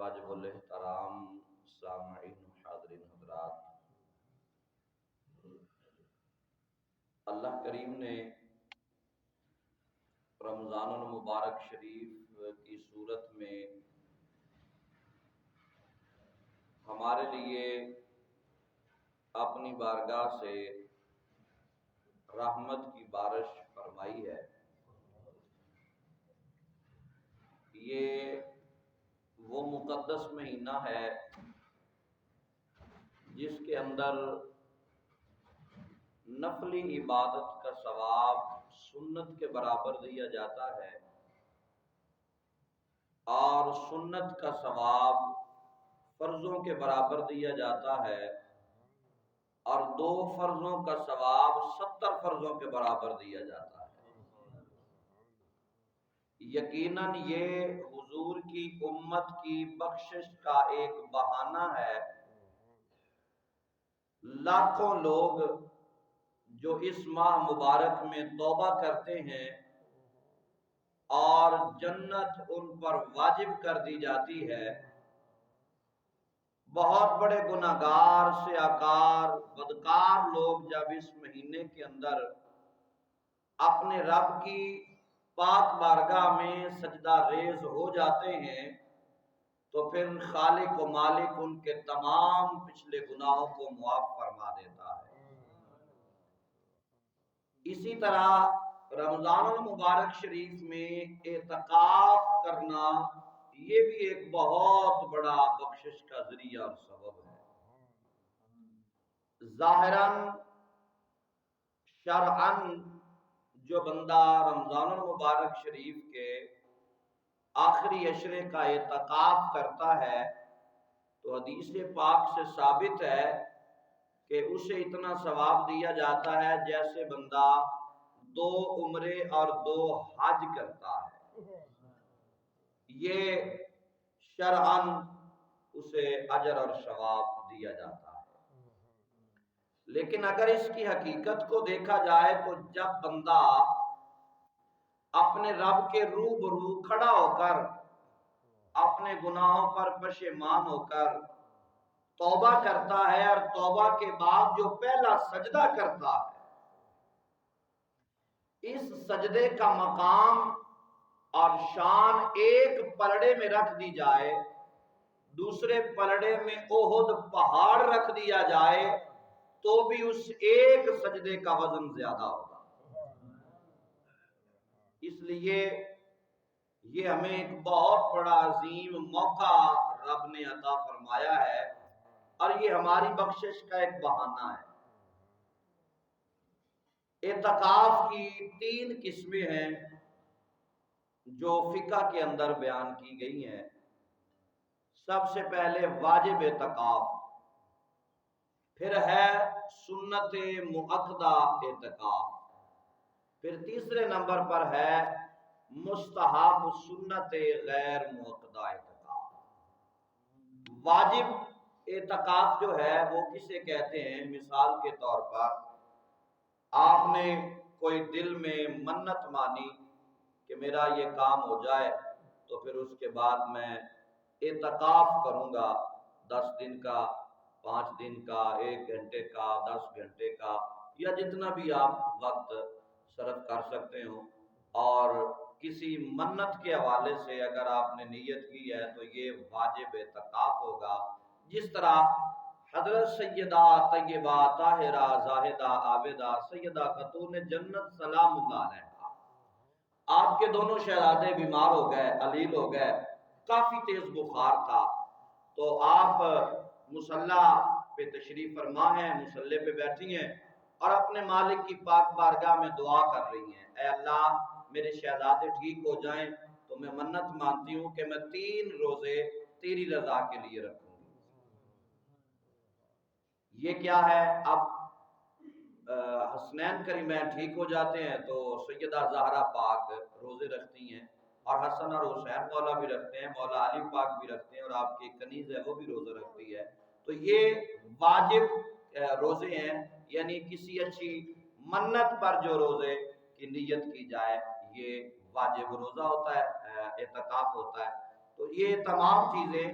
واجب الاحترام سامعین و حاضرین حضرات، اللہ کریم نے رمضان المبارک شریف کی صورت میں ہمارے لیے اپنی بارگاہ سے رحمت کی بارش فرمائی ہے۔ یہ وہ مقدس مہینہ ہے جس کے اندر نفلی عبادت کا ثواب سنت کے برابر دیا جاتا ہے اور سنت کا ثواب فرضوں کے برابر دیا جاتا ہے، اور 2 فرضوں کا ثواب 70 فرضوں کے برابر دیا جاتا ہے۔ یقیناً یہ حضور کی امت کی بخشش کا ایک بہانہ ہے۔ لاکھوں لوگ جو اس ماہ مبارک میں توبہ کرتے ہیں اور جنت ان پر واجب کر دی جاتی ہے، بہت بڑے گناہگار سیاکار بدکار لوگ جب اس مہینے کے اندر اپنے رب کی پاک بارگاہ میں سجدہ ریز ہو جاتے ہیں تو پھر خالق و مالک ان کے تمام پچھلے گناہوں کو معاف فرما دیتا ہے۔ اسی طرح رمضان المبارک شریف میں اعتکاف کرنا یہ بھی ایک بہت بڑا بخشش کا ذریعہ اور سبب ہے۔ ظاہراً شرعاً جو بندہ رمضان المبارک شریف کے آخری عشرے کا اعتکاف کرتا ہے تو حدیث پاک سے ثابت ہے کہ اسے اتنا ثواب دیا جاتا ہے جیسے بندہ 2 عمرے اور 2 حج کرتا ہے۔ یہ شرعاً اسے اجر اور ثواب دیا جاتا ہے۔ لیکن اگر اس کی حقیقت کو دیکھا جائے تو جب بندہ اپنے رب کے روبرو کھڑا ہو کر اپنے گناہوں پر پشیمان ہو کر توبہ کرتا ہے اور توبہ کے بعد جو پہلا سجدہ کرتا ہے، اس سجدے کا مقام اور شان ایک پلڑے میں رکھ دی جائے، دوسرے پلڑے میں احد پہاڑ رکھ دیا جائے تو بھی اس ایک سجدے کا وزن زیادہ ہوگا۔ اس لیے یہ ہمیں ایک بہت بڑا عظیم موقع رب نے عطا فرمایا ہے اور یہ ہماری بخشش کا ایک بہانہ ہے۔ اعتکاف کی 3 قسمیں ہیں جو فقہ کے اندر بیان کی گئی ہیں۔ سب سے پہلے واجب اعتکاف، پھر ہے سنت مؤکدہ اعتکاف، پھر تیسرے نمبر پر ہے مستحب سنت غیر مؤکدہ اعتکاف۔ واجب اعتکاف جو ہے وہ کسے کہتے ہیں؟ مثال کے طور پر آپ نے کوئی دل میں منت مانی کہ میرا یہ کام ہو جائے تو پھر اس کے بعد میں اعتکاف کروں گا، 10 دن کا، 5 دن کا، 1 گھنٹے کا، 10 گھنٹے کا، یا جتنا بھی آپ وقت صرف کر سکتے ہو، اور کسی منت کے حوالے سے اگر آپ نے نیت کی ہے تو یہ واجب اعتکاف ہوگا۔ جس طرح حضرت سیدہ طیبہ طاہرہ زاہدہ عابدہ سیدہ خاتون جنت سلام اللہ علیہا، آپ کے دونوں شہزادے بیمار ہو گئے، علیل ہو گئے، کافی تیز بخار تھا، تو آپ مصلی پہ تشریف فرما ہیں، مصلی پہ بیٹھی ہیں اور اپنے مالک کی پاک بارگاہ میں دعا کر رہی ہیں، اے اللہ میرے شہزادے ٹھیک ہو جائیں تو میں منت مانتی ہوں کہ میں 3 روزے تیری رضا کے لیے رکھوں گی۔ یہ کیا ہے؟ اب حسنین کریمین ٹھیک ہو جاتے ہیں تو سیدہ زہرا پاک روزے رکھتی ہیں، اور حسن اور حسین مولا بھی رکھتے ہیں، مولا علی پاک بھی رکھتے ہیں، اور آپ کی کنیز ہے وہ بھی روزہ رکھتی ہے۔ تو یہ واجب روزے ہیں، یعنی کسی اچھی منت پر جو روزے کی نیت کی جائے یہ واجب روزہ ہوتا ہے، اعتکاف ہوتا ہے۔ تو تو یہ تمام چیزیں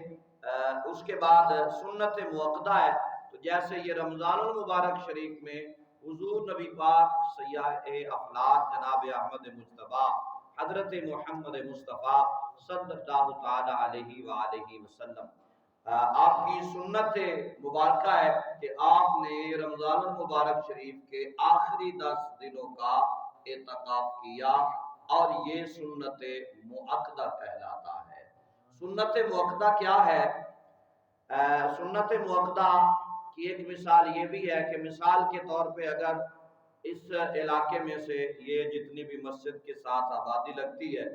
اس کے بعد سنت موقدہ ہے. تو جیسے یہ رمضان المبارک شریف میں حضور نبی پاک سیاح افلاک جناب احمد مجتبی حضرت محمد مصطفیٰ صلی اللہ تعالی علیہ وآلہ وسلم آپ کی سنت مبارکہ ہے کہ آپ نے رمضان المبارک شریف کے آخری 10 دنوں کا اعتکاف کیا، اور یہ سنت مؤکدہ کہلاتا ہے. سنت مؤکدہ کیا ہے؟ سنت مؤکدہ کی ایک مثال یہ بھی ہے کہ مثال کے طور پہ اگر اس علاقے میں سے یہ جتنی بھی مسجد کے ساتھ آبادی لگتی ہے،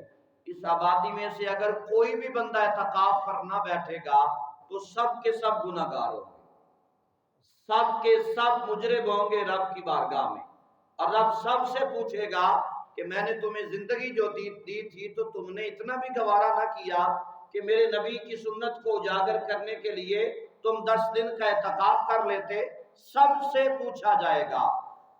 اس آبادی میں سے اگر کوئی بھی بندہ اعتکاف پر نہ بیٹھے گا تو سب کے سب گناہگار ہوں گے، سب کے سب مجرم ہوں گے رب کی بارگاہ میں، اور رب سب سے پوچھے گا کہ میں نے تمہیں زندگی جو دی تھی تو تم نے اتنا بھی گوارا نہ کیا کہ میرے نبی کی سنت کو اجاگر کرنے کے لیے تم 10 دن کا اعتکاف کر لیتے. سب سے پوچھا جائے گا.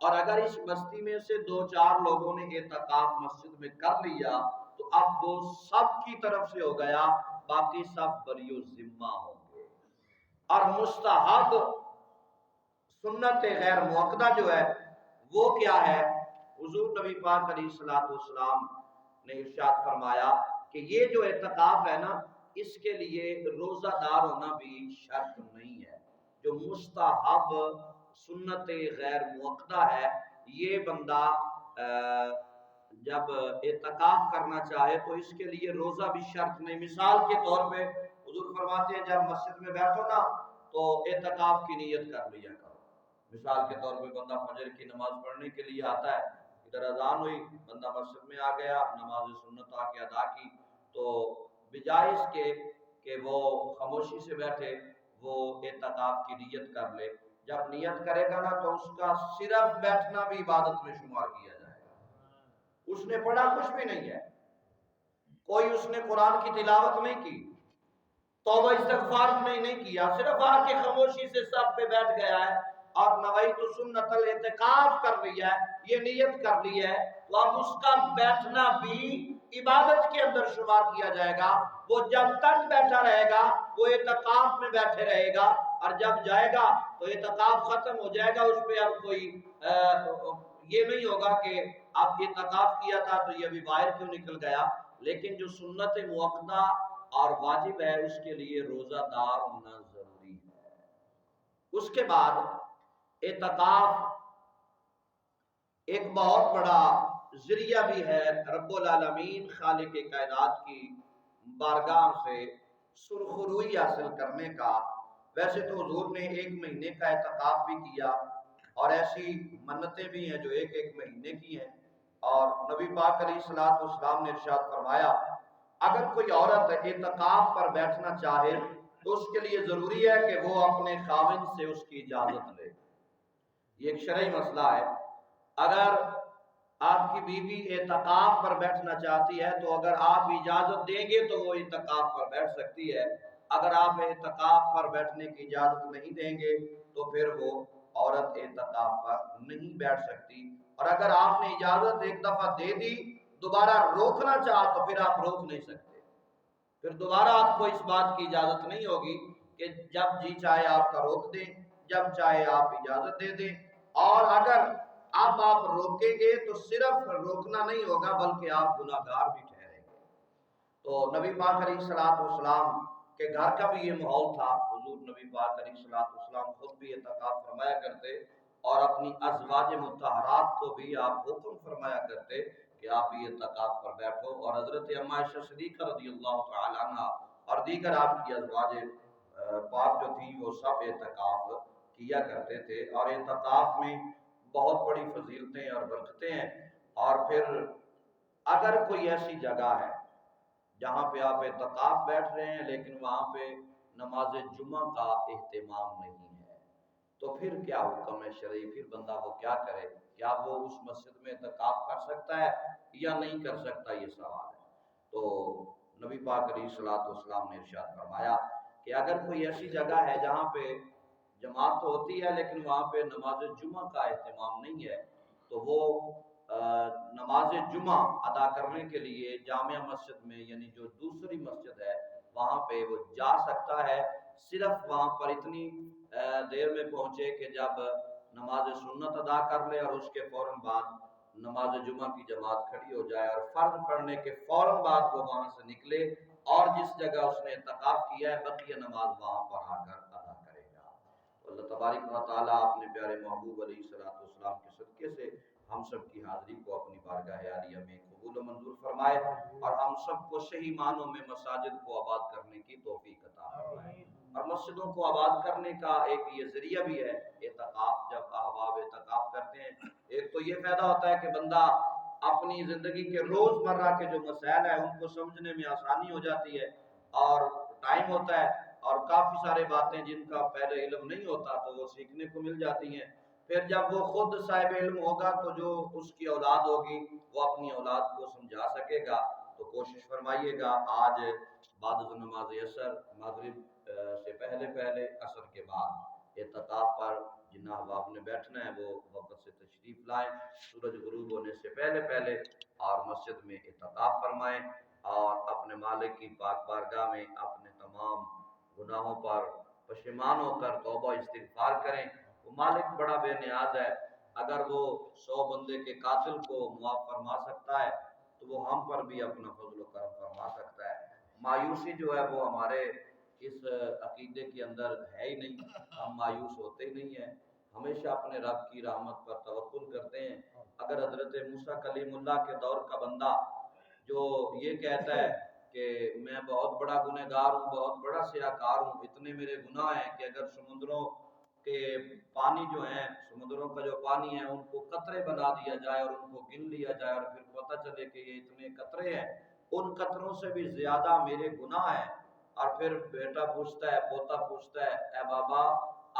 اور اگر اس بستی میں سے 2-4 لوگوں نے اعتکاف مسجد میں کر لیا تو اب وہ سب کی طرف سے ہو گیا، باقی سب بری ذمہ ہوں گے. اور مستحب سنت غیر مؤکدہ جو ہے وہ کیا ہے؟ حضور نبی پاک علیہ الصلوۃ والسلام نے ارشاد فرمایا کہ یہ جو اعتکاف ہے نا، اس کے لیے روزہ دار ہونا بھی شرط نہیں ہے. جو مستحب سنت غیر مؤکدہ ہے، یہ بندہ جب اعتکاف کرنا چاہے تو اس کے لیے روزہ بھی شرط نہیں. مثال کے طور پہ حضور فرماتے ہیں جب مسجد میں بیٹھو نا تو اعتکاف کی نیت کر لیا کرو. مثال کے طور پہ بندہ فجر کی نماز پڑھنے کے لیے آتا ہے، ادھر اذان ہوئی، بندہ مسجد میں آ گیا، نماز سنت آ کے ادا کی، تو بجائے اس کے کہ وہ خاموشی سے بیٹھے وہ اعتکاف کی نیت کر لے. جب نیت کرے گا نا تو اس کا صرف بیٹھنا بھی عبادت میں شمار کیا جائے گا. اس نے پڑھا کچھ بھی نہیں ہے، کوئی اس نے قرآن کی تلاوت نہیں کی، توبہ استغفار نہیں کیا، صرف آ کے خاموشی سے سب پہ بیٹھ گیا ہے اور نویت سنت الاعتکاف کر لیا ہے، یہ نیت کر لی ہے، تو اب اس کا بیٹھنا بھی عبادت کے اندر شمار کیا جائے گا. وہ جب تک بیٹھا رہے گا وہ اعتکاف میں بیٹھے رہے گا، اور جب جائے گا تو اعتکاف ختم ہو جائے گا. اس پہ اب کوئی یہ نہیں ہوگا کہ اب اعتکاف کیا تھا تو یہ ابھی باہر کیوں نکل گیا. لیکن جو سنت مؤکدہ اور واجب ہے اس کے لیے روزہ دار ہونا ضروری ہے. اس کے بعد اعتکاف ایک بہت بڑا ذریعہ بھی ہے رب العالمین خالق کائنات کی بارگاہ سے سرخروئی حاصل کرنے کا. ویسے تو حضور نے 1 مہینے کا اعتکاف بھی کیا، اور ایسی منتیں بھی ہیں جو 1 مہینے کی ہیں. اور نبی پاک علیہ الصلوۃ والسلام نے ارشاد فرمایا اگر کوئی عورت اعتکاف پر بیٹھنا چاہے تو اس کے لیے ضروری ہے کہ وہ اپنے خاوند سے اس کی اجازت لے. یہ ایک شرعی مسئلہ ہے. اگر آپ کی بیوی اعتکاف پر بیٹھنا چاہتی ہے تو اگر آپ اجازت دیں گے تو وہ اعتکاف پر بیٹھ سکتی ہے. اگر آپ اعتکاف پر بیٹھنے کی اجازت نہیں دیں گے تو پھر وہ عورت اعتکاف پر نہیں بیٹھ سکتی. اور اگر آپ نے اجازت ایک دفعہ دے دی، دوبارہ روکنا چاہا تو پھر آپ روک نہیں سکتے. پھر دوبارہ آپ کو اس بات کی اجازت نہیں ہوگی کہ جب جی چاہے آپ کا روک دیں، جب چاہے آپ اجازت دے دیں. اور اگر اب آپ روکیں گے تو صرف روکنا نہیں ہوگا بلکہ آپ گناہگار بھی ٹھہریں گے. تو نبی پاک علیہ الصلوۃ والسلام کے گھر کا بھی یہ ماحول تھا. حضور نبی پاک علیہ الصلوۃ والسلام خود بھی اعتکاف فرمایا کرتے اور اپنی ازواج مطہرات کو بھی آپ حکم فرمایا کرتے کہ آپ بھی اعتکاف پر بیٹھو. اور حضرت اما عائشہ صدیقہ رضی اللہ تعالی عنہ اور دیگر آپ کی ازواج پاک جو تھی وہ سب اعتکاف کیا کرتے تھے. اور اعتکاف میں بہت بڑی فضیلتیں اور برکتیں ہیں. اور پھر اگر کوئی ایسی جگہ ہے جہاں پہ آپ اعتکاف بیٹھ رہے ہیں لیکن وہاں پہ نماز جمعہ کا اہتمام نہیں ہے تو پھر کیا حکم ہے شرعی؟ پھر بندہ وہ کیا کرے؟ کیا وہ اس مسجد میں اعتکاف کر سکتا ہے یا نہیں کر سکتا؟ یہ سوال ہے. تو نبی پاک علیہ الصلوۃ والسلام نے ارشاد فرمایا کہ اگر کوئی ایسی جگہ ہے جہاں پہ جماعت تو ہوتی ہے لیکن وہاں پہ نماز جمعہ کا اہتمام نہیں ہے تو وہ نماز جمعہ ادا کرنے کے لیے جامع مسجد میں، یعنی جو دوسری مسجد ہے وہاں پہ وہ جا سکتا ہے، صرف وہاں پر اتنی دیر میں پہنچے کہ جب نماز سنت ادا کر لے اور اس کے فوراً بعد نماز جمعہ کی جماعت کھڑی ہو جائے، اور فرض پڑھنے کے فوراً بعد وہ وہاں سے نکلے اور جس جگہ اس نے اعتکاف کیا ہے بقیہ نماز وہاں پر آ کر ادا کرے گا۔ اللہ تبارک و تعالیٰ اپنے پیارے محبوب علیہ الصلوۃ والسلام کے صدقے سے ہم سب کی حاضری کو اپنی بارگاہ عالیہ میں قبول و منظور فرمائے، اور ہم سب کو صحیح معنوں میں مساجد کو آباد کرنے کی توفیق عطا فرمائے۔ اور مسجدوں کو آباد کرنے کا ایک یہ ذریعہ بھی ہے اعتکاف۔ جب احباب اعتکاف کرتے ہیں، ایک تو یہ فائدہ ہوتا ہے کہ بندہ اپنی زندگی کے روزمرہ کے جو مسائل ہیں ان کو سمجھنے میں آسانی ہو جاتی ہے، اور ٹائم ہوتا ہے، اور کافی سارے باتیں جن کا پہلے علم نہیں ہوتا تو وہ سیکھنے کو مل جاتی ہیں۔ پھر جب وہ خود صاحب علم ہوگا تو جو اس کی اولاد ہوگی وہ اپنی اولاد کو سمجھا سکے گا۔ تو کوشش فرمائیے گا آج بعد از نماز عصر، مغرب سے پہلے عصر کے بعد اعتکاف پر جن احباب نے بیٹھنا ہے وہ وقت سے تشریف لائیں، سورج غروب ہونے سے پہلے اور مسجد میں اعتکاف فرمائیں، اور اپنے مالک کی پاک بارگاہ میں اپنے تمام گناہوں پر پشیمان ہو کر توبہ استغفار کریں۔ وہ مالک بڑا بے نیاز ہے، اگر وہ 100 بندے کے قاتل کو معاف فرما سکتا ہے تو وہ ہم پر بھی اپنا فضل و کرم فرما سکتا ہے۔ مایوسی جو ہے وہ ہمارے اس عقیدے کے اندر ہے ہی نہیں، ہم مایوس ہوتے ہی نہیں ہیں، ہمیشہ اپنے رب کی رحمت پر توکل کرتے ہیں۔ اگر حضرت موسیٰ کلیم اللہ کے دور کا بندہ جو یہ کہتا ہے کہ میں بہت بڑا گنہگار ہوں، بہت بڑا سیاہکار ہوں، اتنے میرے گناہ ہیں کہ اگر سمندروں کے پانی جو ہیں، سمندروں کا جو پانی ہے ان کو قطرے بنا دیا جائے اور ان کو گن لیا جائے اور پھر پتہ چلے کہ یہ اتنے قطرے ہیں، ان قطروں سے بھی زیادہ میرے گناہ ہیں۔ اور پھر بیٹا پوچھتا ہے، پوتا پوچھتا ہے، اے بابا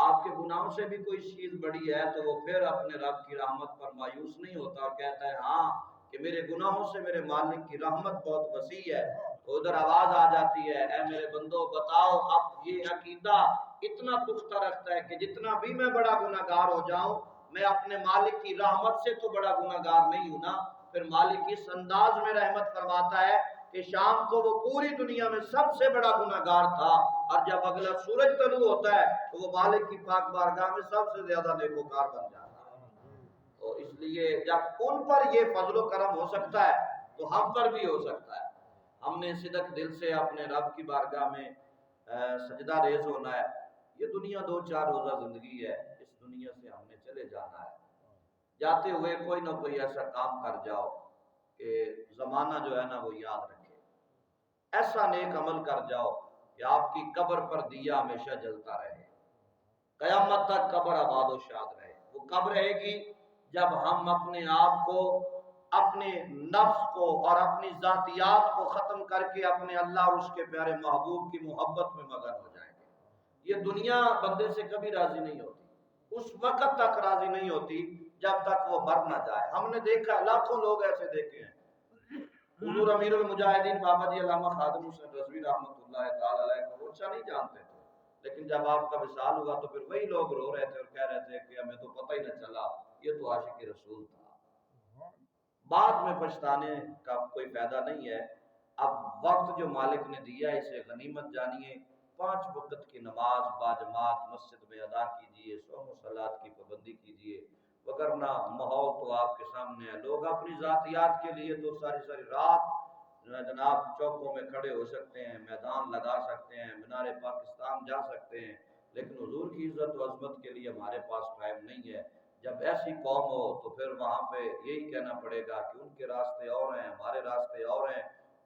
آپ کے گناہوں سے بھی کوئی چیز بڑی ہے؟ تو وہ پھر اپنے رب کی رحمت پر مایوس نہیں ہوتا اور کہتا ہے ہاں کہ میرے گناہوں سے میرے مالک کی رحمت بہت وسیع ہے۔ تو ادھر آواز آ جاتی ہے، اے میرے بندو بتاؤ، اب یہ عقیدہ اتنا پختہ رکھتا ہے کہ جتنا بھی میں بڑا گناہگار ہو جاؤں میں اپنے مالک کی رحمت سے تو بڑا گناہگار نہیں ہوں نا۔ پھر مالک اس انداز میں رحمت فرماتا ہے کہ شام کو وہ پوری دنیا میں سب سے بڑا گناہگار تھا، اور جب اگلا سورج طلوع ہوتا ہے تو وہ مالک کی پاک بارگاہ میں سب سے زیادہ نیکوکار بن جاتا ہے۔ تو اس لیے جب ان پر یہ فضل و کرم ہو سکتا ہے تو ہم پر بھی ہو سکتا ہے۔ ہم نے صدق دل سے اپنے رب کی بارگاہ میں سجدہ ریز ہونا ہے۔ یہ دنیا 2-4 روزہ زندگی ہے، اس دنیا سے ہم نے چلے جانا ہے۔ جاتے ہوئے کوئی نہ کوئی ایسا کام کر جاؤ کہ زمانہ جو ہے نا وہ یاد رکھے، ایسا نیک عمل کر جاؤ کہ آپ کی قبر پر دیا ہمیشہ جلتا رہے، قیامت تک قبر آباد و شاد رہے۔ وہ کب رہے گی؟ جب ہم اپنے آپ کو، اپنے نفس کو اور اپنی ذاتیات کو ختم کر کے اپنے اللہ اور اس کے پیارے محبوب کی محبت میں مگن ہو جائیں گے۔ یہ دنیا بندے سے کبھی راضی نہیں ہوتی، اس وقت تک راضی نہیں ہوتی جب تک وہ مر نہ جائے۔ ہم نے دیکھا، لاکھوں لوگ ایسے دیکھے ہیں۔ حضور امیر المجاہدین بابا جی علامہ خادم حسین رضوی رحمۃ اللہ تعالی علیہ کو اچھا نہیں جانتے تھے، لیکن جب آپ کا وصال ہوا تو پھر وہی لوگ رو رہے تھے اور کہہ رہے تھے کہ ہمیں تو پتہ ہی نہ چلا، یہ تو عاشق رسول تھا۔ بعد میں پچھتانے کا کوئی فائدہ نہیں ہے۔ اب وقت جو مالک نے دیا ہے اسے غنیمت جانیے، 5 وقت کی نماز باجماعت مسجد میں ادا کیجیے، صوم و صلات کی پابندی کیجیے، وگرنہ ماحول تو آپ کے سامنے ہے۔ لوگ اپنی ذاتیات کے لیے تو ساری رات جناب چوکوں میں کھڑے ہو سکتے ہیں، میدان لگا سکتے ہیں، مینار پاکستان جا سکتے ہیں، لیکن حضور کی عزت و عظمت کے لیے ہمارے پاس ٹائم نہیں ہے۔ جب ایسی قوم ہو تو پھر وہاں پہ یہی کہنا پڑے گا کہ ان کے راستے اور ہیں، ہمارے راستے اور ہیں۔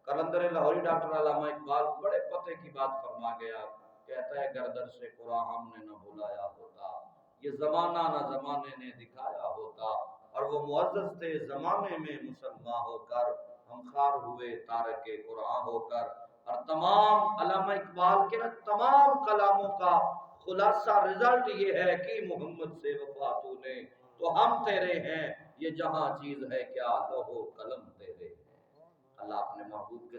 قلندر لاہوری ڈاکٹر علامہ اقبال بڑے پتے کی بات فرما گیا، کہتا ہے گردن سے قرآن ہم نے نہ بلایا ہوتا، یہ زمانہ نہ زمانے نے دکھایا ہوتا، اور وہ معزز تھے زمانے میں مسلمان ہو کر، ہم خار ہوئے تارک قرآن ہو کر۔ اور تمام علامہ اقبال کے نا تمام کلاموں کا خلاصہ رزلٹ یہ ہے کہ محمد سے وفا تو نے تو ہم تیرے ہیں، یہ جہاں چیز ہے کیا لوح و قلم تیرے ہیں۔ اللہ اپنے محبوب کے